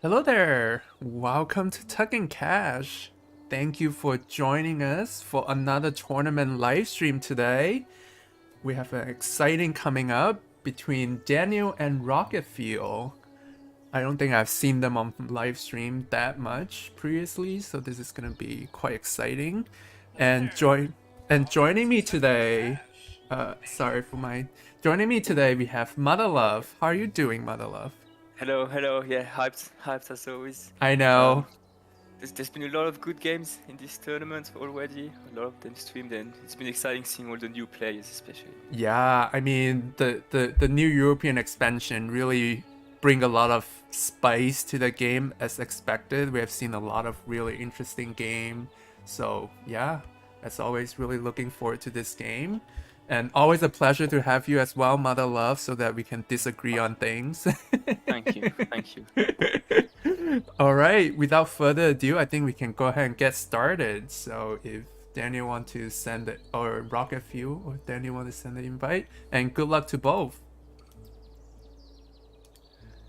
Hello there! Welcome to Tuck and Cash. Thank you for joining us for another tournament live stream today. We have an exciting coming up between Daniel and Rocket Fuel. I don't think I've seen them on live stream that much previously, so this is gonna be quite exciting. And joining me today, sorry for my joining me today we have Mother Love. How are you doing, Mother Love? Hello, hello. Yeah, hyped as always. I know. There's been a lot of good games in this tournament already. A lot of them streamed, and it's been exciting seeing all the new players, especially. Yeah, I mean the new European expansion really bring a lot of spice to the game as expected. We have seen a lot of really interesting game. So yeah, as always, really looking forward to this game. And always a pleasure to have you as well, Mother Love, so that we can disagree on things. Thank you, thank you. All right, without further ado, I think we can go ahead and get started. So if Daniel want to send it, or Rocket Fuel, or Daniel want to send the invite, and good luck to both.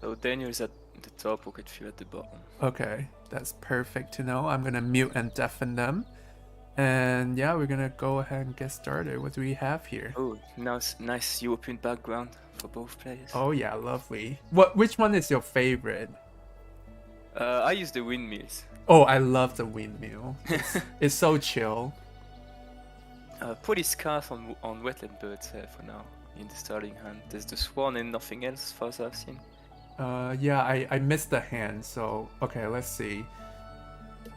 So Daniel is at the top, Rocket Fuel at the bottom. Okay, that's perfect to know. I'm gonna mute and deafen them. And yeah, we're gonna go ahead and get started. What do we have here? Oh, nice European background for both players. Oh yeah, lovely. Which one is your favorite? I use the windmills. Oh, I love the windmill. It's so chill. Pretty scarce on wetland birds for now in the starting hand. There's the swan and nothing else, as far as I've seen. Yeah, I missed the hand, so okay, let's see.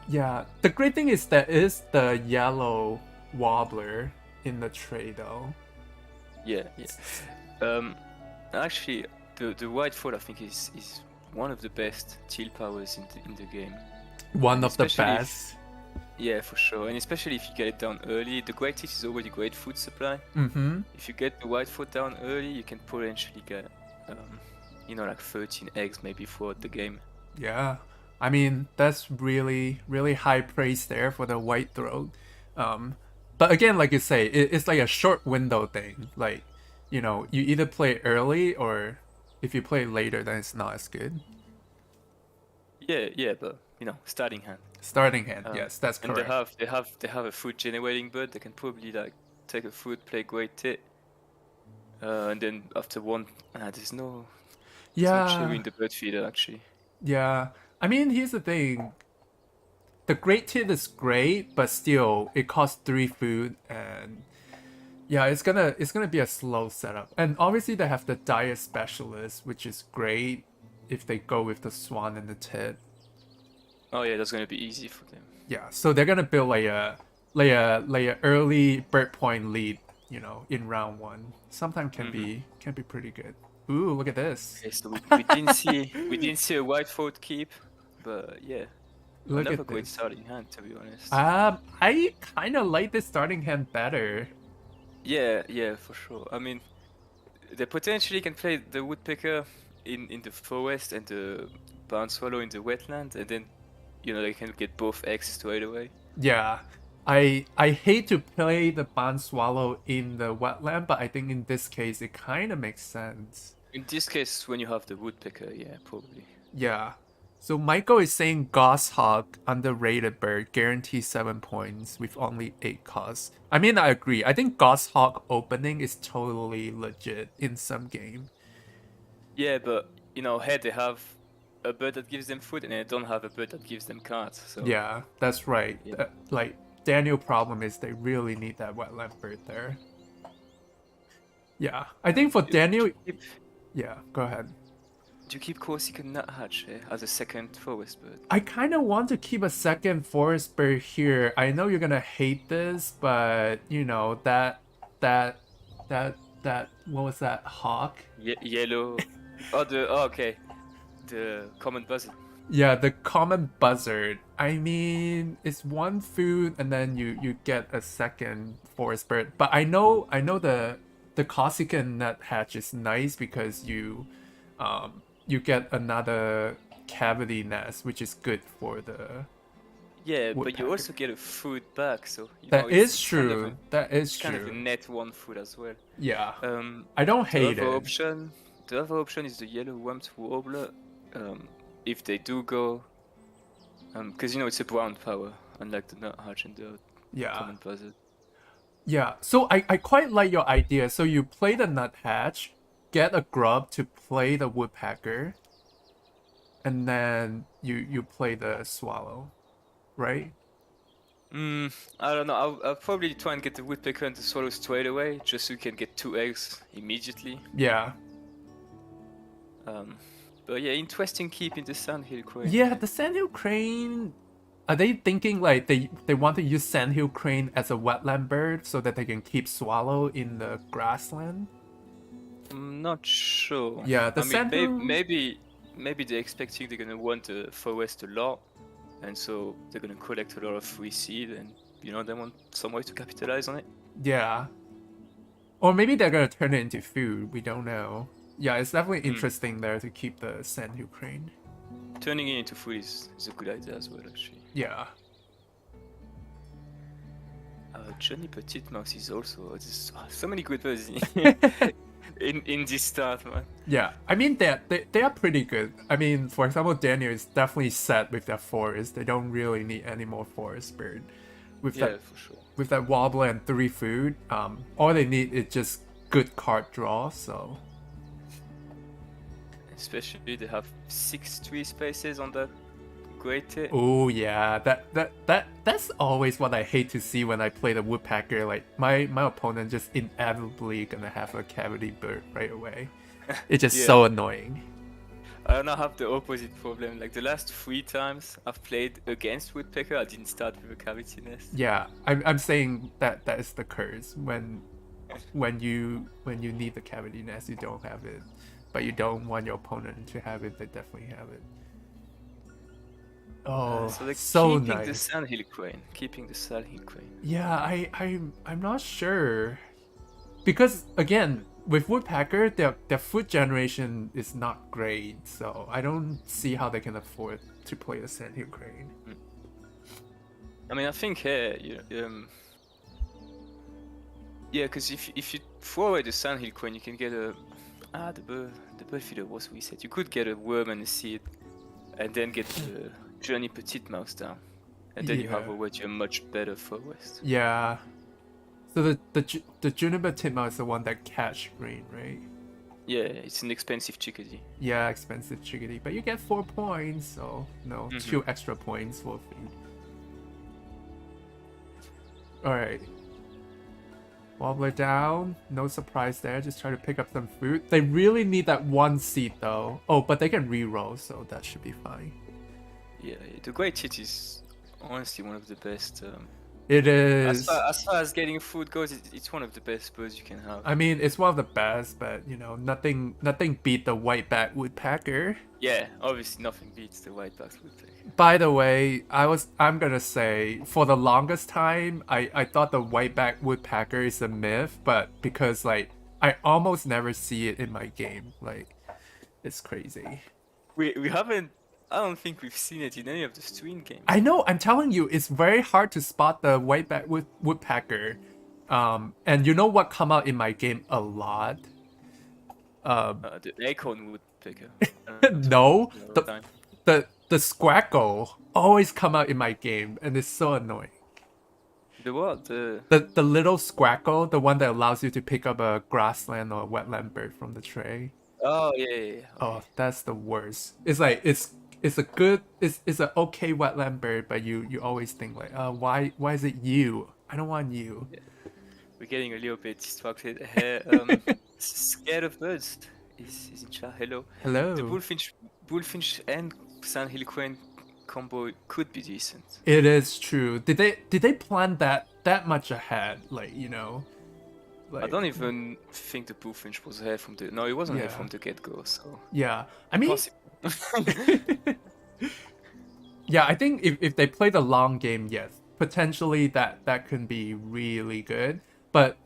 Yeah, the great thing is that is the yellow wobbler in the tray though. Yeah. Actually, the white foot I think is one of the best chill powers in the game. One of the Especially best. Yeah, for sure, and especially if you get it down early. The great teeth is already great food supply. Mm-hmm. If you get the white foot down early, you can potentially get, like 13 eggs maybe throughout the game. Yeah, I mean that's really really high praise there for the white throat. But again, like you say, it's like a short window thing. Like, you either play early or if you play later, then it's not as good. Yeah, but starting hand. Starting hand, yes, that's And correct. they have a food generating bird. They can probably like take a food, play great tit, and then after one, there's no cherry Yeah, in the bird feeder actually. yeah. I mean, here's the thing. The great tit is great, but still, it costs 3 food, and yeah, it's gonna be a slow setup. And obviously, they have the diet specialist, which is great if they go with the swan and the tit. Oh yeah, that's gonna be easy for them. Yeah, so they're gonna build like a early bird point lead, in round one. Sometimes can be pretty good. Ooh, look at this. Okay, so we didn't see a white fold keep, but yeah, Look another at great this. starting hand to be honest. I kind of like this starting hand better. Yeah, for sure. I mean, they potentially can play the woodpecker in the forest and the barn swallow in the wetland, and then they can get both eggs straight away. Yeah, I hate to play the barn swallow in the wetland, but I think in this case it kind of makes sense. In this case, when you have the woodpecker, yeah, probably. Yeah. So Michael is saying goshawk underrated bird guarantees 7 points with only 8 costs. I mean, I agree. I think goshawk opening is totally legit in some game. Yeah, but here they have a bird that gives them food, and they don't have a bird that gives them cards. So Yeah, that's right. Yeah. Like Daniel problem is they really need that wetland bird there. Yeah, I think for Daniel. Yeah, go ahead. Do you keep Corsican nuthatch as a second forest bird? I kind of want to keep a second forest bird here. I know you're gonna hate this, but that what was that hawk? Yellow. Okay. The common buzzard. Yeah, the common buzzard. I mean, it's 1 food, and then you get a second forest bird. But I know the Corsican nuthatch is nice because you get another cavity nest, which is good for the Yeah, but you woodpecker. also get a food back, so That is it's kind of true. That is kind of a true. net 1 food as well. Yeah, Um, I don't the hate other it. option, the other option is the yellow rumped warbler. if they do go, because it's a brown power, unlike the nuthatch and the Yeah. common buzzard. Yeah, so I quite like your idea. So you play the nuthatch, get a grub to play the woodpecker, and then you play the swallow, right? I don't know. I'll probably try and get the woodpecker and the swallow straight away, just so you can get 2 eggs immediately. Yeah. But yeah, interesting keeping the sandhill crane. Yeah, the sandhill crane. Are they thinking like they want to use sandhill crane as a wetland bird so that they can keep swallow in the grassland? I'm not sure. Yeah, the I mean, sandhill. maybe they're expecting they're gonna want the forest a lot, and so they're gonna collect a lot of free seed, and they want some way to capitalize on it. Yeah. Or maybe they're gonna turn it into food. We don't know. Yeah, it's definitely interesting there to keep the sandhill crane. Turning it into food is a good idea as well, actually. Yeah. Johnny Petite Mouse is also there's so many good birds in this start, man. Yeah, I mean they are pretty good. I mean, for example, Daniel is definitely set with that forest. They don't really need any more forest bird. With Yeah, that, for sure. with that wobbler and 3 food, all they need is just good card draw. So Especially they have 6 tree spaces on that great tip. oh yeah, that's always what I hate to see when I play the woodpecker. Like my opponent just inevitably gonna have a cavity bird right away. It's just Yeah. so annoying. I now have the opposite problem. Like the last 3 times I've played against woodpecker, I didn't start with a cavity nest. Yeah, I'm saying that is the curse when you need the cavity nest, you don't have it, but you don't want your opponent to have it. They definitely have it. Oh, So like so keeping the nice. sandhill crane, keeping the sandhill crane. Yeah, I'm not sure because again with woodpecker their food generation is not great, so I don't see how they can afford to play the sandhill crane. I mean, I think here, yeah, because if you throw away the sandhill crane, you can get the bird feeder was reset. You could get a worm and a seed, and then get the Johnny Petite Mouse down, and then you have Yeah. already a much better forest. Yeah. So the juniper titmouse is the one that catch green, right? Yeah, it's an expensive chickadee. Yeah, expensive chickadee, but you get 4 points, so no, 2 extra points for food. Alright. Wobbler down, no surprise there, just try to pick up some food. They really need that 1 seed though. Oh, but they can reroll, so that should be fine. Yeah, the great tit is honestly one of the best. It is. As far as getting food goes, it's one of the best birds you can have. I mean, it's one of the best, but nothing beat the white-backed woodpecker. Yeah, obviously nothing beats the white-backed woodpecker. By the way, I'm gonna say for the longest time, I thought the white-backed woodpecker is a myth, but because like I almost never see it in my game, like it's crazy. We haven't. I don't think we've seen it in any of the stream games. I know. I'm telling you, it's very hard to spot the white-backed woodpecker. And you know what come out in my game a lot? The acorn woodpecker. No, the squackle always come out in my game, and it's so annoying. The what? The little squackle, the one that allows you to pick up a grassland or a wetland bird from the tray. Oh yeah. Oh, that's the worst. It's like it's an okay wetland bird, but you always think like, why is it you? I don't want you. Yeah. We're getting a little bit distracted here. Scared of birds is in chat. Hello. Hello. The bullfinch and sandhill crane combo could be decent. It is true. Did they plan that much ahead? Like I don't even think the bullfinch was here from the. No, it wasn't here from the get-go. So yeah, I mean. Yeah, I think if they play the long game, yes, potentially that can be really good. But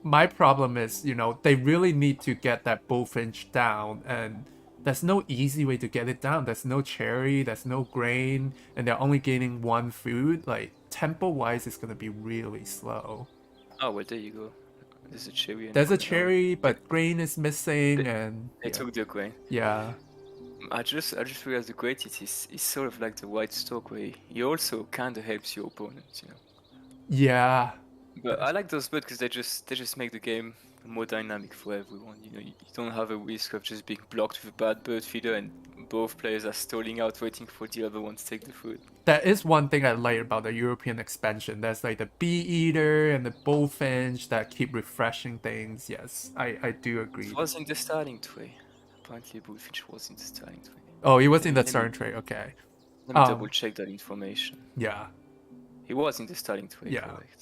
my problem is, they really need to get that bullfinch down, and there's no easy way to get it down. There's no cherry, there's no grain, and they're only gaining 1 food. Like tempo-wise, it's gonna be really slow. Oh well, there you go. There's a cherry. There's a cherry, but grain is missing, and they took the grain. Yeah. I just realized the great it is sort of like the white stork where he also kind of helps your opponent, you know. Yeah. But I like those birds because they just make the game more dynamic for everyone. You know, you don't have a risk of just being blocked with a bad bird feeder and both players are stalling out waiting for the other one to take the food. That is one thing I like about the European expansion. There's like the bee eater and the bullfinch that keep refreshing things. Yes, I do agree. It was in the starting tray. Apparently, Bullfinch was in the starting tray. Oh, he was in the Let me starting tray. Okay. let me double check that information. Yeah. He was in the starting tray, Yeah. correct?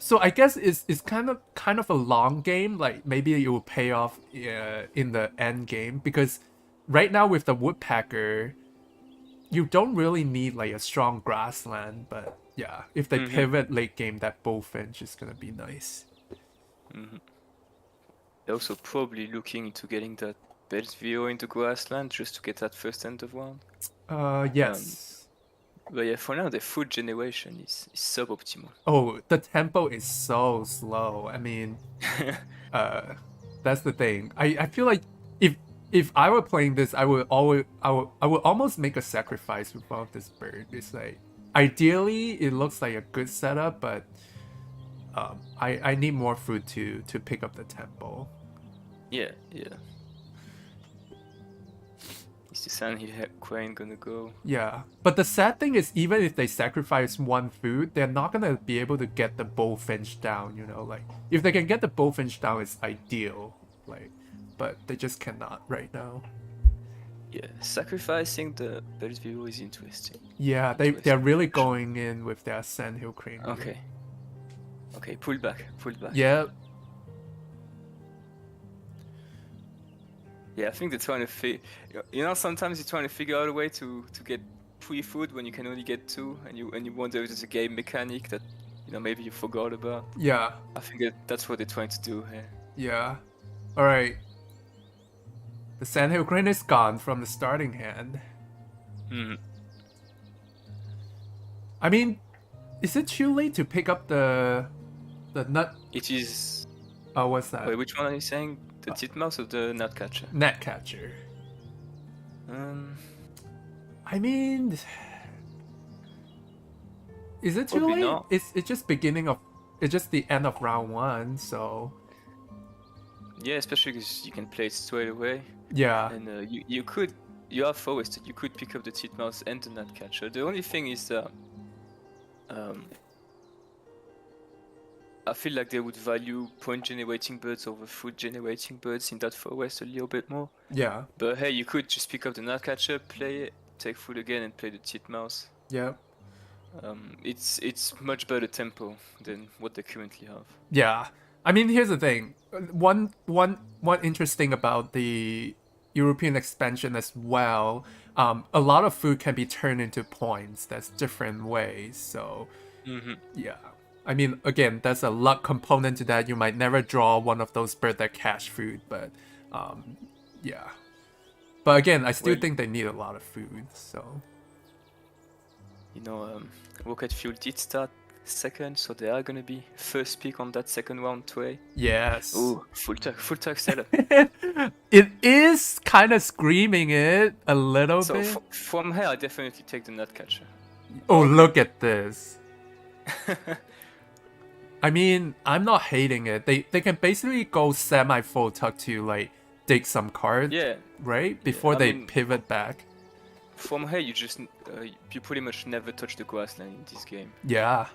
So I guess it's kind of a long game. Like maybe it will pay off in the end game because right now with the woodpecker, you don't really need like a strong grassland. But yeah, if they pivot late game, that bullfinch is gonna be nice. They're also probably looking into getting that Bellevue into grassland just to get that first end of round. Yes. But yeah, for now the food generation is suboptimal. Oh, the tempo is so slow. I mean, that's the thing. I feel like if I were playing this, I would almost make a sacrifice with one of this bird. It's like ideally it looks like a good setup, but I need more food to pick up the tempo. Yeah. Is the Sandhill Crane gonna go? Yeah, but the sad thing is, even if they sacrifice one food, they're not gonna be able to get the bullfinch down. You know, like if they can get the bullfinch down, it's ideal. Like, but they just cannot right now. Yeah, sacrificing the Bellevue is interesting. Yeah, they're really going in with their Sandhill Crane. Okay. Okay, pull back. Yeah. Yeah, I think they're trying to sometimes you're trying to figure out a way to get 3 food when you can only get 2, and you wonder if there's a game mechanic that maybe you forgot about. Yeah. I think that's what they're trying to do here. Yeah. All right. The Sandhill Crane is gone from the starting hand. I mean, is it too late to pick up the nut? It is. Oh, what's that? Wait, which one are you saying? The titmouse or the gnatcatcher? Gnatcatcher. I mean, is it too late? Not. It's just it's just the end of round 1, so. Yeah, especially because you can play it straight away. Yeah. And you are forested. You could pick up the titmouse and the gnatcatcher. The only thing is that I feel like they would value point generating birds over food generating birds in that forest a little bit more. Yeah. But hey, you could just pick up the gnatcatcher, play it, take food again, and play the titmouse. Yeah. It's much better tempo than what they currently have. Yeah. I mean, here's the thing. One interesting about the European expansion as well. A lot of food can be turned into points. That's different ways. So, yeah. I mean, again, there's a luck component to that. You might never draw one of those bird that cache food, but yeah. But again, I still think they need a lot of food. So, Rocket Fuel did start second, so they are gonna be first pick on that second round tray. Yes. Oh, full tuck setup. It is kind of screaming it a little So bit. from here, I definitely take the gnatcatcher. Oh, look at this. I mean, I'm not hating it. They can basically go semi full tuck to like dig some cards, Yeah. right? Before I they mean- pivot back. From here, you pretty much never touch the grassland in this game. Yeah.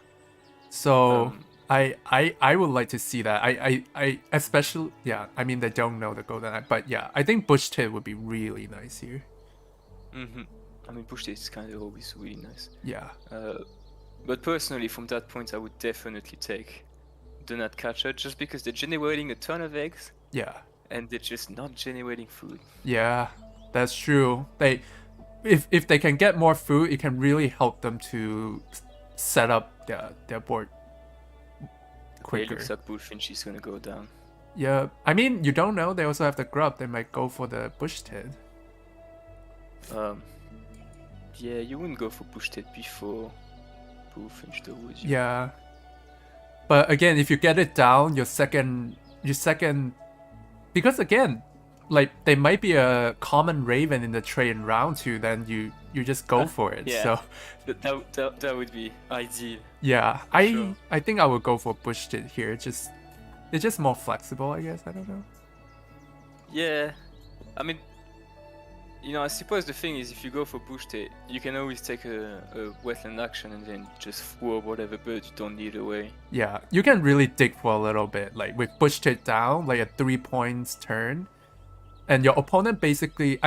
So Um, I would like to see that. I especially I mean they don't know the golden eye, but yeah, I think bush tit would be really nice here. I mean, bush tit is kind of always really nice. Yeah. But personally, from that point, I would definitely take the gnatcatcher just because they're generating a ton of eggs Yeah. and they're just not generating food. Yeah. That's true. If they can get more food, it can really help them to set up their board It quicker. looks like Bullfinch is gonna go down. Yeah, I mean, you don't know. They also have the grub. They might go for the bush tit. Yeah, you wouldn't go for bush tit before Bullfinch, though, would you? Yeah, but again, if you get it down, your second, because again, like they might be a common raven in the trade in round 2, then you just go for it. Yeah. So That would be ideal. yeah, Sure. I think I would go for Bush Tit here. It's just more flexible, I guess. I don't know. Yeah, I mean, I suppose the thing is, if you go for push tail, you can always take a wetland action and then just throw whatever bird you don't need away. Yeah, you can really dig for a little bit, like with Bush Tit down, like a 3 points turn. And your opponent basically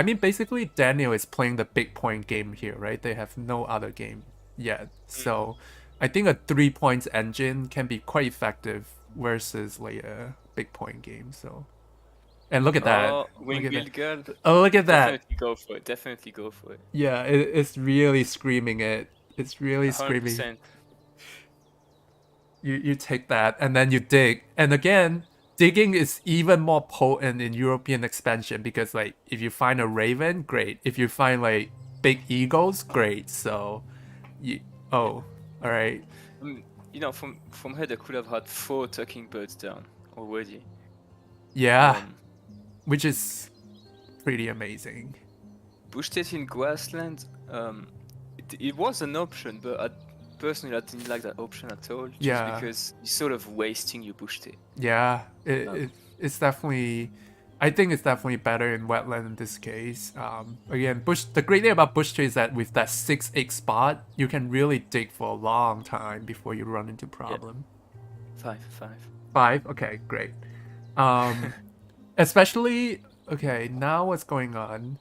Daniel is playing the big point game here, right? They have no other game yet. So I think a 3 points engine can be quite effective versus like a big point game. So, and look at that. Oh, Look at that. Wingbill girl. Oh, look at that. Definitely go for it. Definitely go for it. Yeah, it's really screaming it. It's really screaming. 100%. You take that and then you dig. And again, digging is even more potent in European expansion because like if you find a raven, great. If you find like big eagles, great. So all right. From here they could have had 4 tucking birds down already. Yeah. Which is pretty amazing. Bush Tit in grassland, it was an option, but personally I didn't like that option at all. Just because you're sort of wasting your Bush Tit. Yeah, it's definitely. I think it's definitely better in wetland in this case. Again, the great thing about Bush Tit is that with that 6 egg spot, you can really dig for a long time before you run into problem. Yeah. 5. 5? Okay, great. Especially, okay, now what's going on?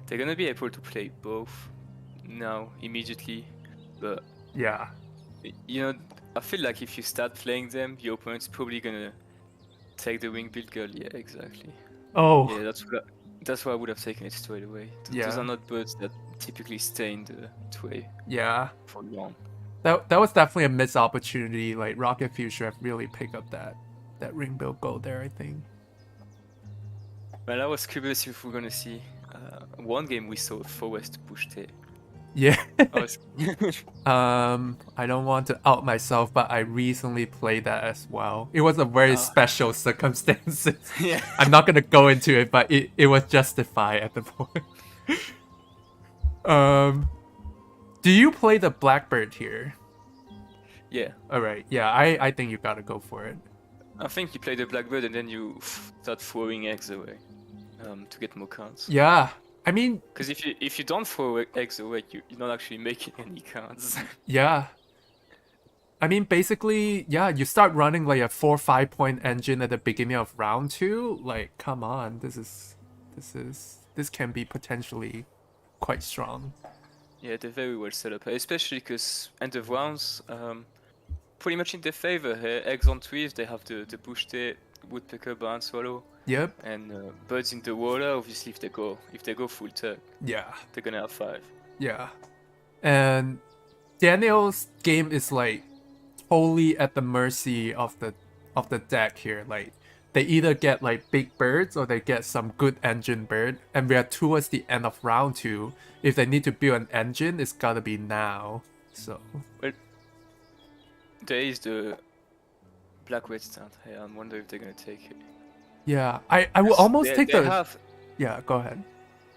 They're gonna be able to play both now, immediately, but... Yeah. I feel like if you start playing them, your opponent's probably gonna take the Wingbill girl. Yeah, exactly. Oh. Yeah, that's why I would have taken it straight away. Those are not birds that typically stay in the tray. Yeah. For long. That was definitely a missed opportunity. Like Rocket Fuel should have really picked up that Ringbill goal there, I think. Well, I was curious if we're gonna see one game we saw Forest Bush Tit. Yeah. I don't want to out myself, but I recently played that as well. It was a very special circumstances. Yeah. I'm not gonna go into it, but it was justified at the point. Do you play the Blackbird here? Yeah. Alright, yeah, I think you gotta go for it. I think you play the Blackbird and then you start throwing eggs away to get more cards. Yeah. I mean, because if you don't throw eggs away, you're not actually making any cards. Yeah. I mean, basically, yeah, you start running like a 4-5 point engine at the beginning of round 2. Like, come on, this can be potentially quite strong. Yeah, they're very well set up, especially because end of rounds, pretty much in their favor here. Eggs on trees, they have the Bush Tit, Woodpecker, Barn Swallow. Yep. And birds in the water, obviously, if they go full tuck, yeah, they're gonna have 5. Yeah, and Daniel's game is like totally at the mercy of the deck here. Like they either get like big birds or they get some good engine bird, and we are towards the end of round 2. If they need to build an engine, it's gotta be now. So well, there is the black red stand. Hey, I wonder if they're gonna take it. Yeah, I will almost take the... Yeah, go ahead.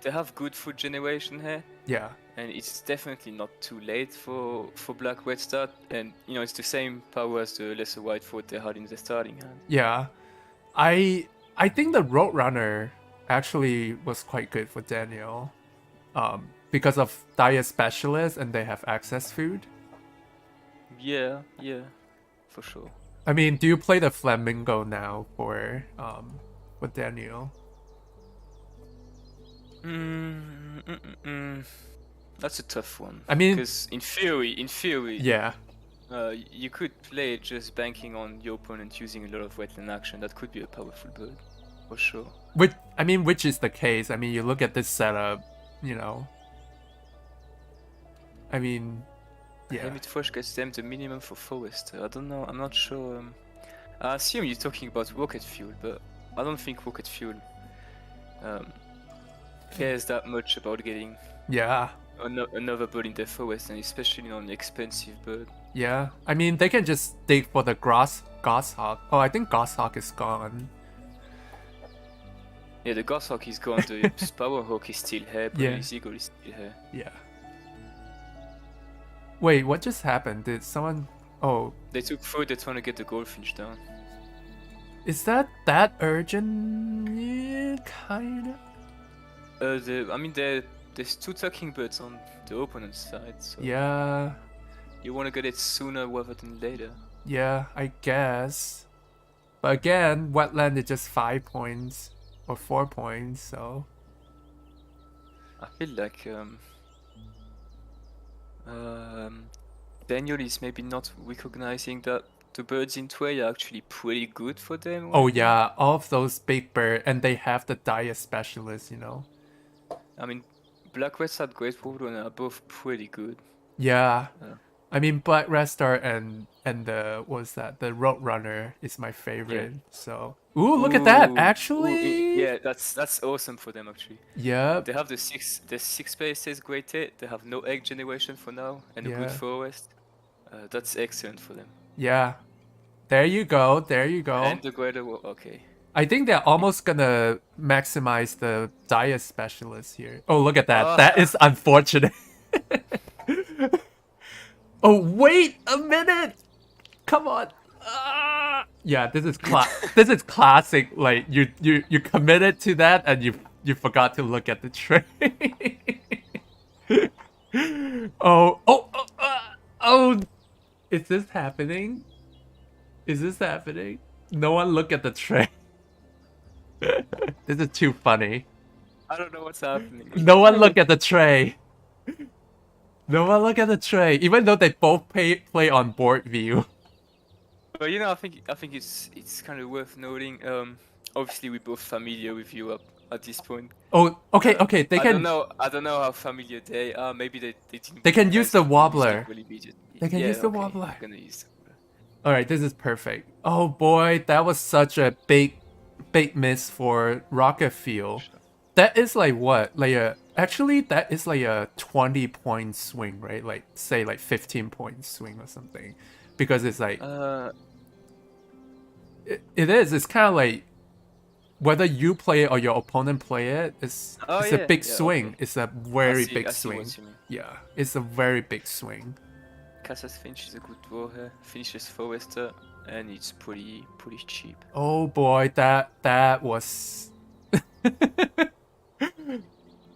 They have good food generation here. Yeah. And it's definitely not too late for Black Red Start. And, it's the same power as the Lesser White Fort they had in the starting hand. Yeah. I think the Roadrunner actually was quite good for Daniel. Because of Dire Specialist and they have access food. Yeah, for sure. I mean, do you play the Flamingo now for Daniel? That's a tough one. I mean, because in theory, yeah, you could play just banking on your opponent using a lot of wetland action. That could be a powerful bird, for sure. Which is the case. I mean, you look at this setup, I mean, yeah. Limit Frosh gets them the minimum for Forest. I don't know. I'm not sure. I assume you're talking about Rocket Fuel, but I don't think Rocket Fuel cares that much about getting another bird in the Forest, and especially on an expensive bird. Yeah, I mean they can just dig for the Goshawk. Oh, I think Goshawk is gone. Yeah, the goshawk is gone, the sparrowhawk is still here, but Yeah. the seagull is still here. Yeah. Wait, what just happened? Did someone... Oh, They took food, they're trying to get the goldfinch down. is that urgent? Yeah, kinda. I mean, there's 2 talking birds on the opponent's side, so Yeah, you want to get it sooner rather than later. yeah, I guess. But again, wetland is just 5 points or 4 points, so... I feel like Daniel is maybe not recognizing that the birds in Tway are actually pretty good for them. Oh right now. yeah, all of those big bird, and they have the diet specialist, you know? I mean, Black Red Star, Great Roadrunner are both pretty good. Yeah. Uh, I mean, Black Red Star and the what's that? The Roadrunner is my favorite. So, ooh, look at that! Actually, yeah, that's awesome for them actually. Yep. They have the six spaces, great hit. They have no egg generation for now, and a good Yeah. forest. That's excellent for them. Yeah. There you go. There you go. And the greater, okay. I think they're almost gonna maximize the diet specialist here. Oh, look at that! That is unfortunate. Oh, wait a minute! Come on! Yeah, this is this is classic. Like you committed to that and you forgot to look at the tray. Oh! Is this happening? Is this happening? No one look at the tray. This is too funny. I don't know what's happening. No one look at the tray. No one look at the tray, even though they both play on board view. But you know, I think it's kind of worth noting. Obviously we're both familiar with Europe at this point. Oh, okay. They can. I don't know how familiar they are. Maybe they didn't. They can use the wobbler. They can Yeah, use the okay, wobbler. I'm gonna use the wobbler. All right, this is perfect. Oh boy, that was such a big miss for Rocket Fuel. That is like what? Like actually that is like a 20-point swing, right? Like say like 15-point swing or something. Because it's like it is. It's kind of like whether you play it or your opponent play it, it's a big swing. Okay. It's a very big I see swing. what you mean. Yeah, it's a very big swing. Casas Finch is a good draw here. Finishes Forester, and it's pretty cheap. Oh boy, that was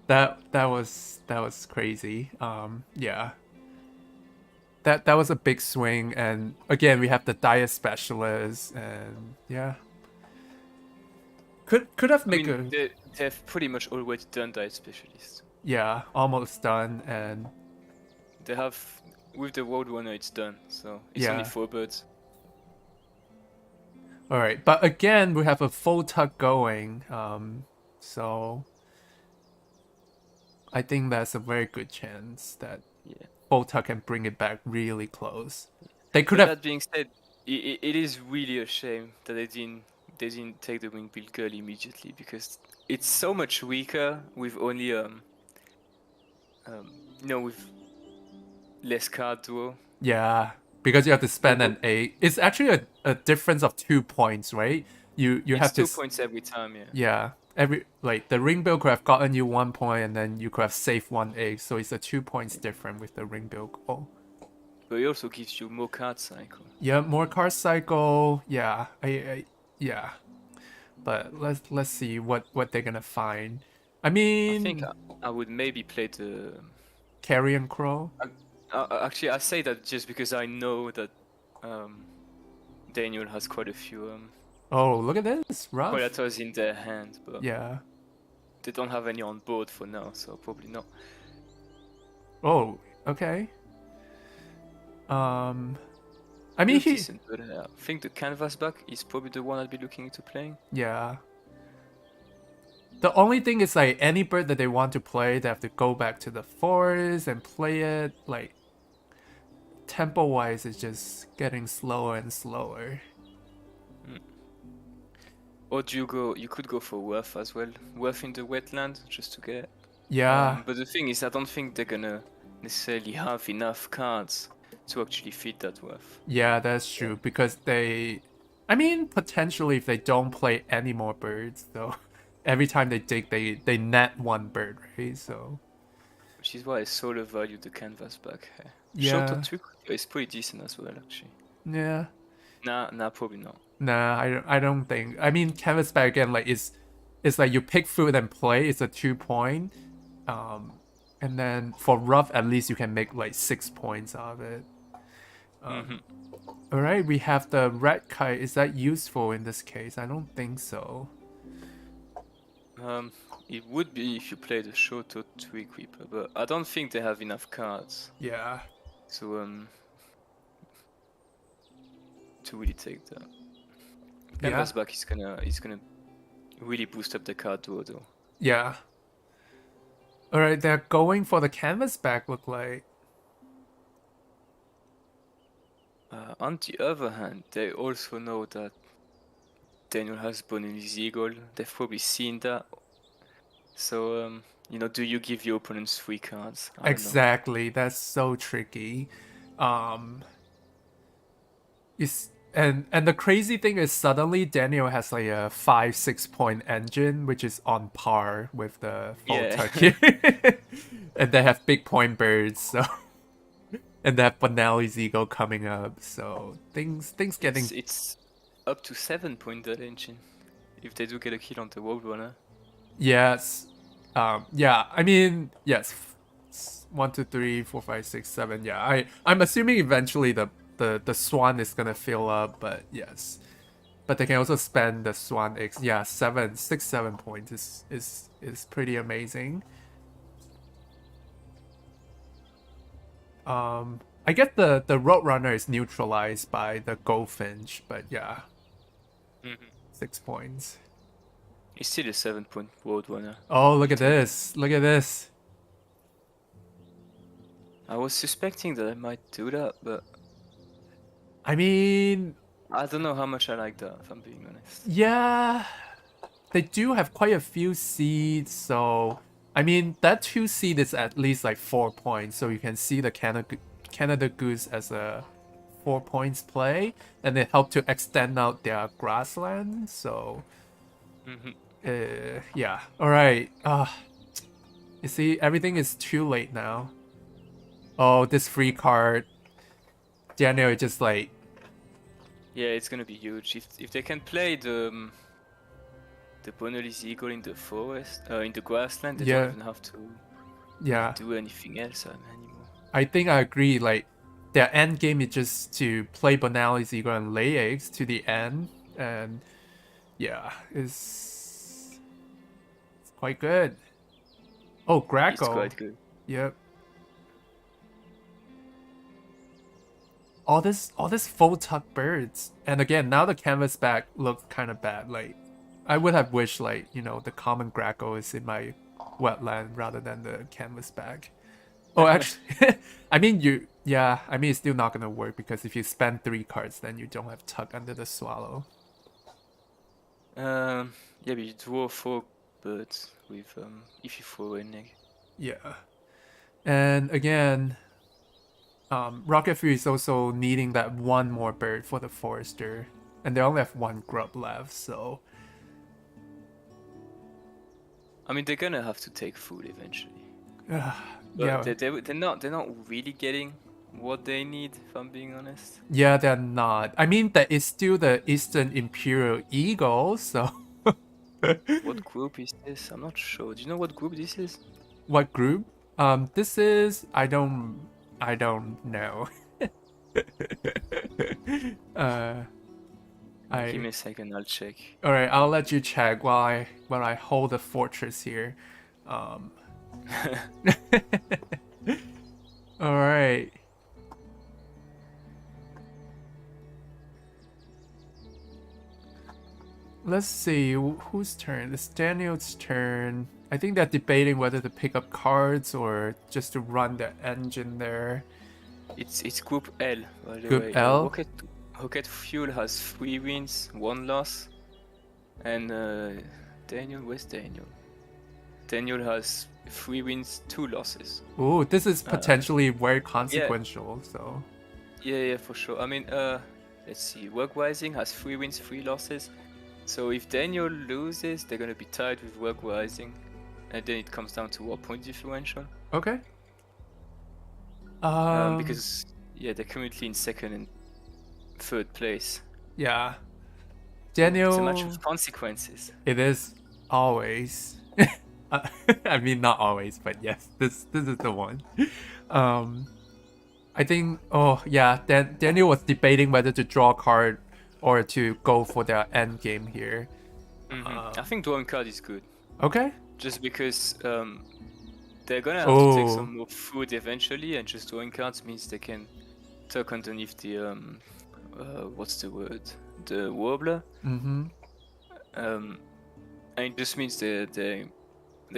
that was crazy. Yeah. That was a big swing, and again we have the diet specialist, and yeah. Could have made a... They've pretty much already done diet specialists. Yeah, almost done, and they have with the Roadrunner it's done, so it's only 4 birds. Alright, but again we have a full tuck going, so I think that's a very good chance that full tuck can bring it back really close. They could have... That being said, it is really a shame that they didn't take the Wingbill Girl immediately, because it's so much weaker with only you know, with less card duo. Yeah, because you have to spend an 8. It's actually a difference of 2 points, right? You have to... 2 points every time, yeah. Yeah, the ring bill could have gotten you 1 point, and then you could have saved 1 egg, so it's a 2 points different with the ring bill goal. But it also gives you more card cycle. Yeah, more card cycle. Yeah, yeah. But let's see what they're gonna find. I mean, I think I would maybe play the Carrion Crow. Actually, I say that just because I know that Daniel has quite a few oh, look at this, rough. predators in their hand, but yeah, they don't have any on board for now, so probably not. Oh, okay. I mean, decent, but I think the canvas back is probably the one I'd be looking into playing. Yeah. The only thing is, like, any bird that they want to play, they have to go back to the forest and play it. Like, tempo-wise, it's just getting slower and slower. Or do you could go for Worth as well. Worth in the wetland, just to get... Yeah. But the thing is, I don't think they're gonna necessarily have enough cards to actually feed that Worth. Yeah, that's true, because they... I mean, potentially if they don't play any more birds, though, every time they dig, they net one bird, right? So Which is why I solo value the canvas back. Short or yeah, trick is pretty decent as well, actually. yeah. Nah, probably not. Nah, I don't think. I mean, canvasback again, like it's like you pick food and play. It's a 2 point. And then for rough, at least you can make like 6 points out of it. Mm-hmm. All right, we have the red kite. Is that useful in this case? I don't think so. It would be if you played a short or twig creeper, but I don't think they have enough cards. Yeah. So to really take that. Yeah. Canvas back is gonna really boost up the card draw though. Yeah. All right, they're going for the canvasback. Look like. On the other hand, they also know that Daniel has Bonelli's Eagle. They've probably seen that. So, do you give your opponents 3 cards? I don't know. Exactly. That's so tricky. And the crazy thing is suddenly Daniel has like a 5-6 point engine, which is on par with the full turkey. And they have big point birds, so and they have Bonelli's Eagle coming up, so things getting It's up to 7 point that engine. If they do get a kill on the Roadrunner. Yes. Yeah, I mean, yes. 1, 2, 3, 4, 5, 6, 7. Yeah, I'm assuming eventually the swan is gonna fill up, but yes. But they can also spend the swan X. Yeah, 7 points is pretty amazing. I get the Roadrunner is neutralized by the Goldfinch, but yeah. 6 points. It's still a 7 point Roadrunner. Oh, look at this. Look at this. I was suspecting that I might do that, but I mean, I don't know how much I like that, if I'm being honest. yeah, they do have quite a few seeds, so I mean that 2 seed is at least like 4 points, so you can see the Canada Goose as a 4 points play, and it helped to extend out their grassland. So, yeah, all right. You see, everything is too late now. Oh, this free card, Daniel is just like. Yeah, it's gonna be huge. If they can play the Bonelli's Eagle in the forest, in the grassland, they don't even have to do anything else anymore. I think I agree. Like, their end game is just to play Bonelli's Eagle and lay eggs to the end, and yeah, it's quite good. Oh, Greco. It's quite good. Yep. All this full tuck birds, and again now the canvas back looks kind of bad. Like, I would have wished like the common Greco is in my wetland rather than the canvas back. Oh, actually, I mean it's still not gonna work because if you spend 3 cards, then you don't have tuck under the swallow. Yeah, but you draw 4 birds with if you throw an egg. Yeah, and again. Rocket Fury is also needing that one more bird for the Forester, and they only have 1 grub left, so. I mean, they're gonna have to take food eventually. Yeah, they're not really getting what they need, if I'm being honest. Yeah, they're not. I mean, there is still the Eastern Imperial Eagle, so. What group is this? I'm not sure. Do you know what group this is? What group? This is I don't know. Give me a second, I'll check. All right, I'll let you check while I hold the fortress here. All right. Let's see whose turn. It's Daniel's turn. I think they're debating whether to pick up cards or just to run the engine there. It's Group L, by the Group way. L? Rocket Fuel has 3 wins, 1 loss. And Daniel, where's Daniel? Daniel has 3 wins, 2 losses. Ooh, this is potentially very consequential, so. Yeah, for sure. I mean, let's see. Work Rising has 3 wins, 3 losses. So if Daniel loses, they're gonna be tied with Work Rising, and then it comes down to war point differential. Okay. Because yeah, they're currently in second and third place. Yeah. It's a match Daniel, of consequences. it is always. I mean, not always, but yes, this is the one. Um, I think. Oh yeah, Daniel was debating whether to draw a card or to go for the end game here. I think drawing card is good, Okay. just because they're gonna have to take Oh. some more food eventually, and just drawing cards means they can tuck underneath the what's the word? The warbler. Mm-hmm. And it just means they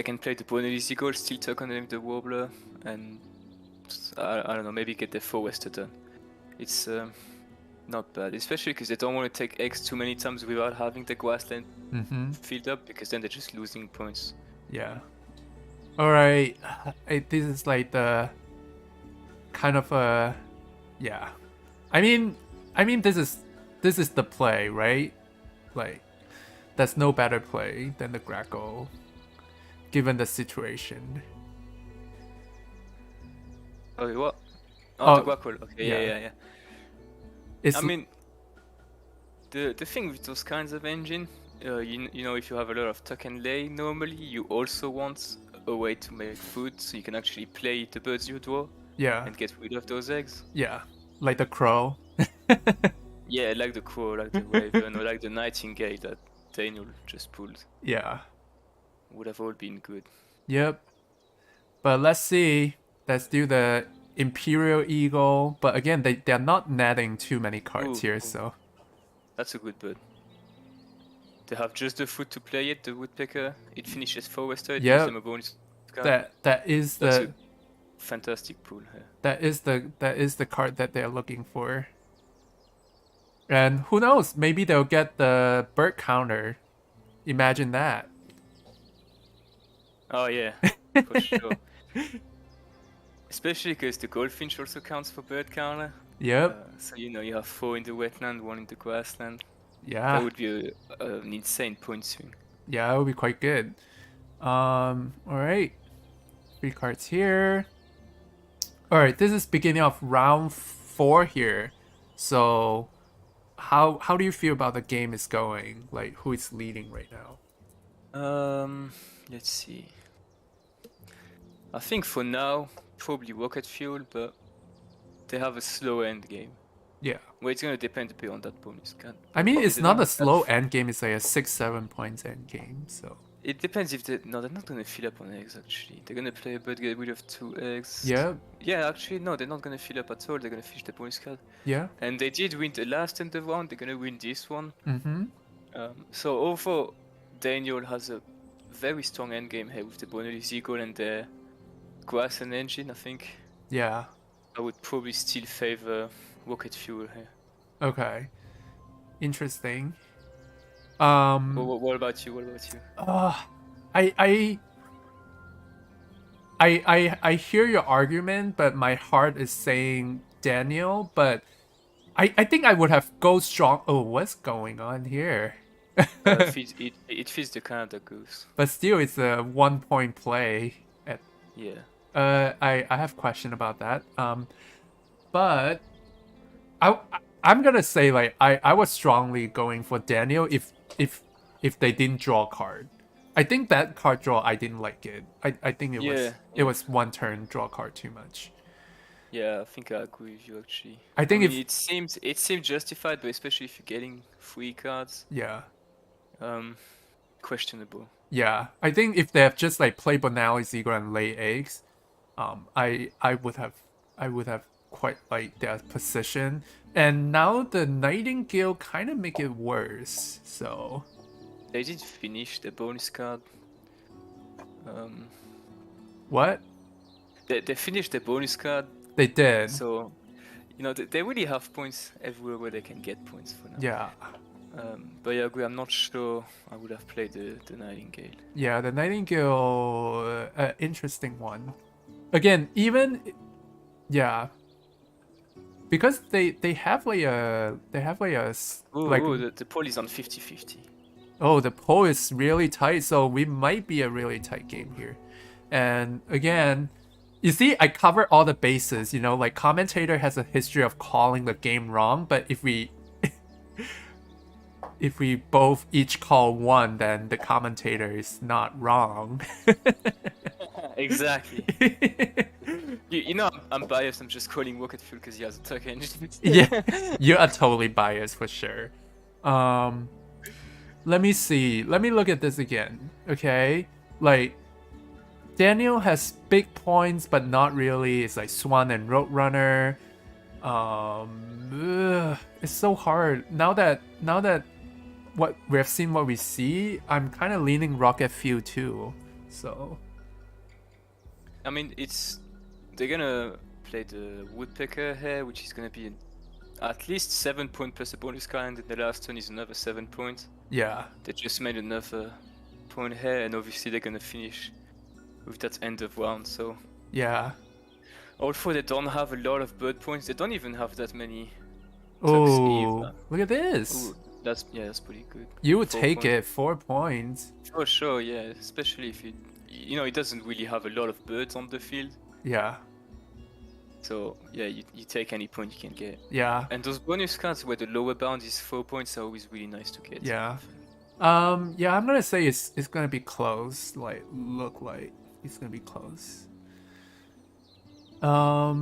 can play the Bonelli Eagle, still tuck underneath the warbler, and I don't know, maybe get their forester done. It's not bad, especially because they don't want to take X too many times without having the grassland filled up, because then they're just losing points. Yeah. All right. This is like the kind of a, yeah. I mean, this is the play, right? Like, there's no better play than the Greco, given the situation. Okay, what? Oh, the Oh, Guacol. Okay, yeah. yeah. It's I mean, the thing with those kinds of engine, you know, if you have a lot of tuck and lay, normally you also want a way to make food, so you can actually play the birds you draw yeah, and get rid of those eggs. yeah, like the crow. Yeah, like the crow, like the raven, or like the nightingale that Daniel just pulled. Yeah. Would have all been good. Yep. But let's see. Let's do the Imperial Eagle. But again, they're not netting too many cards here, so. That's a good bird. They have just the food to play it, the woodpecker. It finishes forester, it gives them a bonus card. That is That's the a fantastic pull here. that is the card that they're looking for. And who knows? Maybe they'll get the bird counter. Imagine that. Oh yeah, for sure. Especially because the goldfinch also counts for bird counter. Yep. So you know you have 4 in the wetland, 1 in the grassland. Yeah. That would be an insane point swing. Yeah, that would be quite good. All right. 3 cards here. All right, this is beginning of round 4 here. So, how do you feel about the game is going? Like, who is leading right now? Let's see. I think for now, probably rocket fuel, but they have a slow end game. Yeah. Well, it's gonna depend a bit on that bonus card. I mean, Probably it's they not don't a have that slow end game. It's like a 6-7 points end game. So. It depends if they... No, they're not gonna fill up on eggs, actually. They're gonna play a bird, get rid of 2 eggs. Yeah. Yeah, actually, no, they're not gonna fill up at all. They're gonna finish the bonus card. Yeah. And they did win the last end of round. They're gonna win this one. Mm-hmm. So although Daniel has a very strong endgame here with the Bonelli Eagle and the grass and engine, I think Yeah. I would probably still favor rocket fuel here. Okay. Interesting. What about you? What about you? I hear your argument, but my heart is saying Daniel, but I think I would have go strong. Oh, what's going on here? It fits the Canada goose. But still, it's a 1 point play. Yeah. I have question about that. But I'm gonna say like I was strongly going for Daniel if they didn't draw a card. I think that card draw I didn't like it. I think it was one turn draw card too much. Yeah, I think I agree with you actually. I think it seems justified, but especially if you're getting 3 cards. Yeah. Questionable. Yeah, I think if they have just like play Bonelli Eagle and lay eggs, I would have quite like their position. And now the Nightingale kind of make it worse. So they did finish the bonus card. What? They finished the bonus card. They did. So, you know, they really have points everywhere where they can get points for now. Yeah. But yeah, I agree. I'm not sure I would have played the Nightingale. Yeah, the Nightingale, interesting one. Again, even yeah, because they have like a The poll is on 50-50. Oh, the poll is really tight, so we might be a really tight game here. And again, you see, I cover all the bases. You know, like commentator has a history of calling the game wrong, but if we both each call one, then the commentator is not wrong. Exactly. You know, I'm biased. I'm just calling rocket fuel because he has a tuck engine. Yeah, you are totally biased for sure. Let me see. Let me look at this again. Okay, like Daniel has big points, but not really. It's like Swan and Roadrunner. It's so hard now that what we have seen what we see. I'm kind of leaning Rocket Fuel too. So I mean, they're gonna play the woodpecker here, which is gonna be at least 7 point plus a bonus car, and the last one is another 7 points. yeah, They just made another point here, and obviously they're gonna finish with that end of round. So yeah. although they don't have a lot of bird points, they don't even have that many. Oh, look at this. Ooh, that's pretty good. You would 4 take points. it. 4 points. For sure, yeah. Especially if you know, it doesn't really have a lot of birds on the field. Yeah, So yeah, you take any point you can get. yeah, And those bonus cards where the lower bound is 4 points are always really nice to get. yeah. Yeah, I'm gonna say it's gonna be close. Like, look like it's gonna be close. All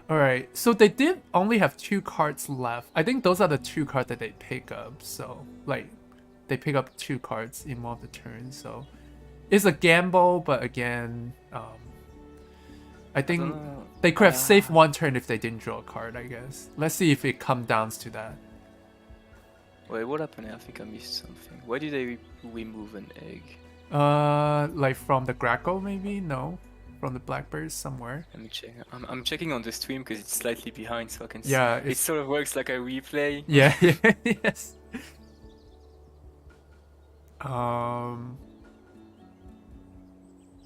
right. So they did only have 2 cards left. I think those are the 2 cards that they pick up. So like, they pick up 2 cards in one of the turns. So it's a gamble, but again, I think don't know. they could have saved 1 turn if they didn't draw a card. I guess. Let's see if it comes down to that. Wait, what happened? I think I missed something. Why did they remove an egg? Like from the Grackle maybe? No, from the Blackbirds somewhere. Let me check. I'm checking on the stream because it's slightly behind, so I can see. Yeah, It sort of works like a replay. Yeah, yes. All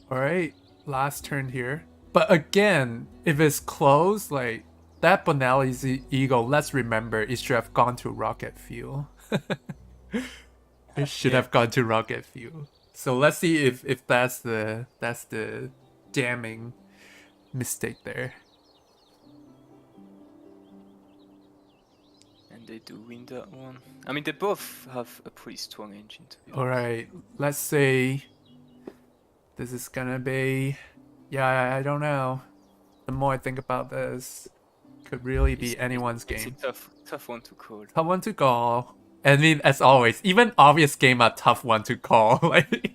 right, last turn here. But again, if it's close, like that Bonelli's Eagle, let's remember it should have gone to Rocket Fuel. It should have gone to Rocket Fuel. So let's see if that's the damning mistake there. And they do win that one. I mean, they both have a pretty strong engine, to be honest. All right, let's say this is gonna be. Yeah, I don't know. The more I think about this, could really be anyone's It's game. a tough one to call. Tough one to call. I mean, as always, even obvious game are tough one to call. Like,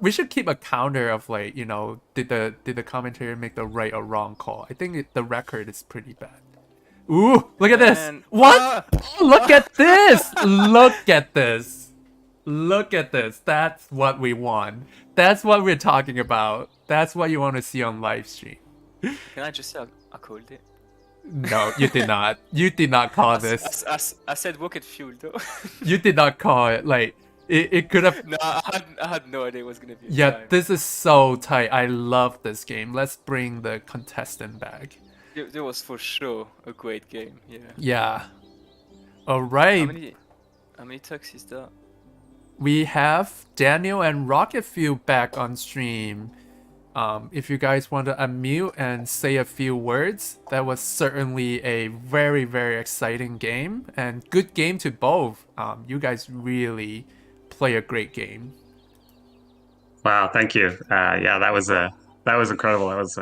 we should keep a counter of like, you know, did the commentator make the right or wrong call? I think the record is pretty bad. Ooh, look at this! Man. What? Oh, look at this! Look at this! Look at this! That's what we want. That's what we're talking about. That's what you want to see on live stream. Can I just say I called it? No, you did not. You did not call this. I said rocket fuel though. You did not call it. Like, it could have. No, I had no idea it was gonna be. Yeah, time. this is so tight. I love this game. Let's bring the contestant back. There was for sure a great game. Yeah. Yeah. All right. How many tucks is that? We have Daniel and Rocket Fuel back on stream. If you guys want to unmute and say a few words, that was certainly a very, very exciting game and good game to both. You guys really play a great game. Wow, thank you. Yeah, that was incredible. That was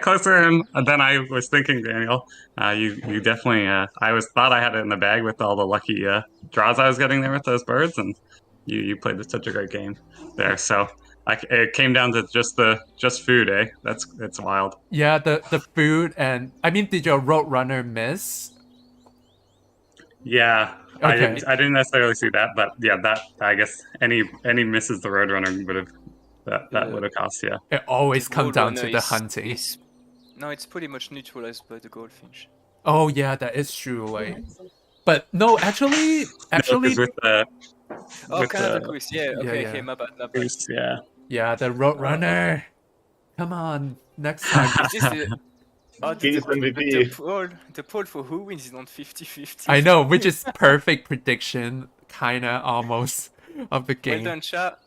closer than I was thinking, Daniel. You definitely. I thought I had it in the bag with all the lucky draws I was getting there with those birds, and you played such a great game there. So it came down to just food, eh? It's wild. Yeah, the food and I mean, did your Roadrunner miss? Yeah, Okay. I didn't necessarily see that, but yeah, that I guess any misses the Roadrunner would have that would have cost. Yeah, It always The comes down to Roadrunner the is- hunting. No, it's pretty much neutralized by the goldfinch. Oh yeah, that is true. Like, but no, actually, No, 'cause with the Oh, with Canada the Goose. Yeah. Okay. yeah. Okay. My bad. goose, yeah. yeah, the Roadrunner. Come on, next time. Games MVP. The poll for who wins is on 50-50. I know, which is perfect prediction. kinda almost of the Well game. done, chat.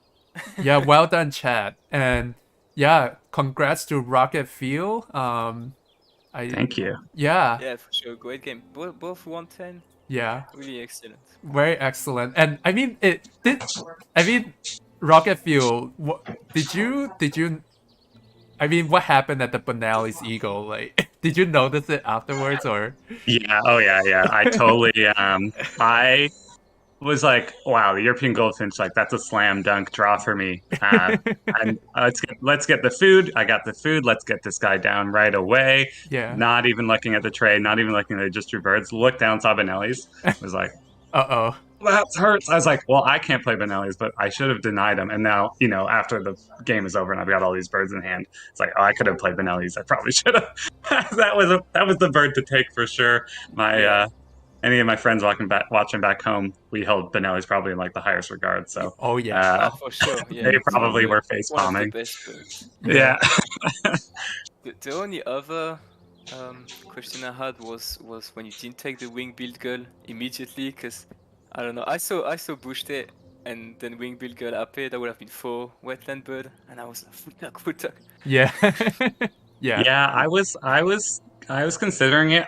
Yeah, well done, Chad. And yeah, congrats to Rocket Fuel. Thank you. Yeah, Yeah, for sure. Great game. Both 110. yeah, Really excellent. very excellent. And I mean, it did. I mean, Rocket Fuel. What did you? I mean, what happened at the Bonelli's Eagle? Like, did you notice it afterwards, or? Yeah. Oh yeah. Yeah. I totally. I was like, wow, the European goldfinch, like that's a slam dunk draw for me. And let's get the food. I got the food. Let's get this guy down right away. Yeah. Not even looking at the tray. Not even looking at just two birds. Looked down, saw Benelli's. Was like, Uh-oh. that hurts. I was like, well, I can't play Benelli's, but I should have denied him. And now, after the game is over and I've got all these birds in hand, it's like, oh, I could have played Benelli's. I probably should have. that was the bird to take for sure. Any of my friends watching back home, we held Benelli's probably in like the highest regard. So, Oh yeah. For sure. Yeah, they it's probably were face one of the palming. best birds. Yeah. The only other question I had was when you didn't take the wing-billed gull immediately, because I don't know. I saw Bushte and then wing-billed gull up that would have been 4 wetland bird, and I was like, full tuck. Yeah. Yeah. Yeah, I was considering it.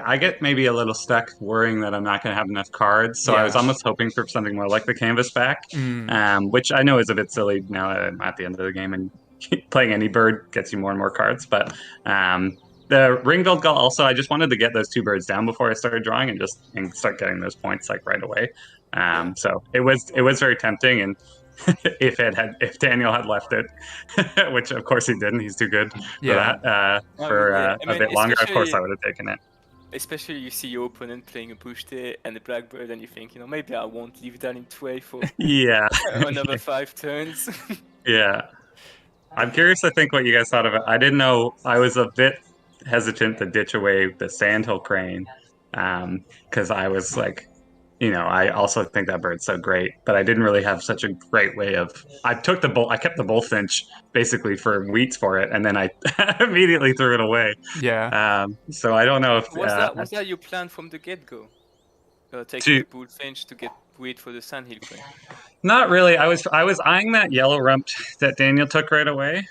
I get maybe a little stuck worrying that I'm not going to have enough cards. So I was Yeah. almost hoping for something more like the canvas back, Mm. which I know is a bit silly now that I'm at the end of the game and playing any bird gets you more and more cards. But the ring-billed gull also, I just wanted to get those 2 birds down before I started drawing and start getting those points like right away. So it was very tempting, and if Daniel had left it, which of course he didn't, he's too good for Yeah. that. A bit longer, of course I would have taken it. Especially you see your opponent playing a Bushte and a blackbird, and you think, maybe I won't leave that in 2 for Yeah. another 5 turns. Yeah. I'm curious to think what you guys thought of it. I didn't know. I was a bit hesitant to ditch away the sandhill crane because I was like, I also think that bird's so great, but I didn't really have such a great way of. I kept the bullfinch basically for wheats for it, and then I immediately threw it away. Yeah. So I don't know if Was that your plan from the get-go? Taking the bullfinch to get wheat for the sandhill crane? Not really. I was eyeing that yellow rump that Daniel took right away,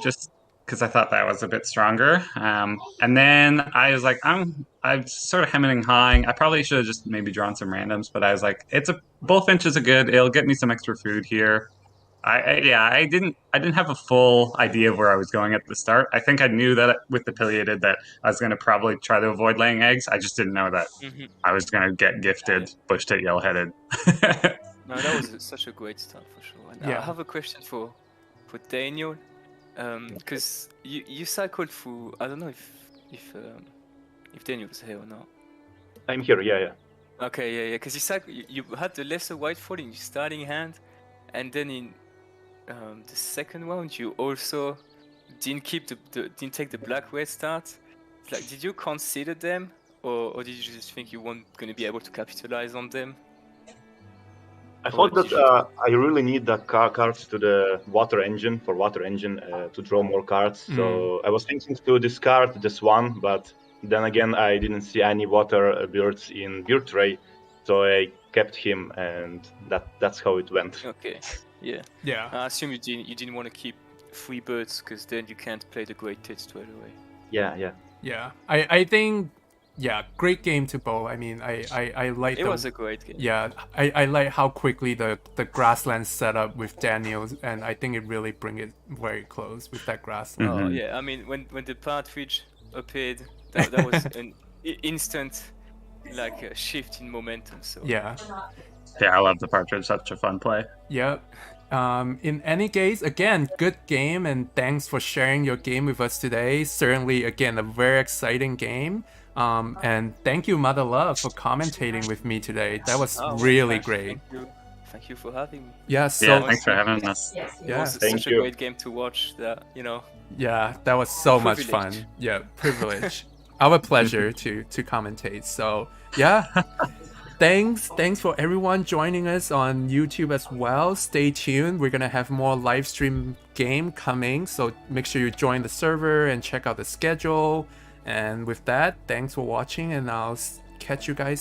just because I thought that was a bit stronger. And then I was like, I'm sort of hemming and hawing. I probably should have just maybe drawn some randoms, but I was like, bullfinch is it'll get me some extra food here. I didn't have a full idea of where I was going at the start. I think I knew that with the pileated that I was going to probably try to avoid laying eggs. I just didn't know that I was going to get gifted bush-tit yellow-headed. No, that was such a great start for sure. And Yeah. I have a question for Daniel, because you cycled through. I don't know if Daniel was here or not. I'm here, yeah. Okay, yeah. Because you had the lesser white fall in your starting hand, and then in the second round you also didn't take the black red start. It's like, did you consider them, or did you just think you weren't going to be able to capitalize on them? I thought that I really need the cards to the water engine to draw more cards. So I was thinking to discard this one, but then again I didn't see any water birds in bird tray, so I kept him, and that's how it went. Okay, yeah. Yeah. I assume you didn't want to keep 3 birds, because then you can't play the great tits straight away. Yeah. Yeah. I think, yeah, great game to bow. I mean, I like It was a great game. Yeah, I like how quickly the grassland set up with Daniels, and I think it really bring it very close with that grassland. Oh yeah, I mean when the partridge appeared, that was an instant shift in momentum. So Yeah. Yeah, I love the partridge. Such a fun play. Yep. In any case, again, good game, and thanks for sharing your game with us today. Certainly, again, a very exciting game. And thank you, Mother Love, for commentating with me today. That was really great. Thank you for having me. Yeah, so Yeah, thanks for having us. It yeah, was Thank such you. a great game to watch. yeah, that was so much fun. Privilege. Yeah, privilege. Our pleasure to commentate. So yeah. Thanks for everyone joining us on YouTube as well. Stay tuned. We're gonna have more live stream game coming, so make sure you join the server and check out the schedule. And with that, thanks for watching, and I'll catch you guys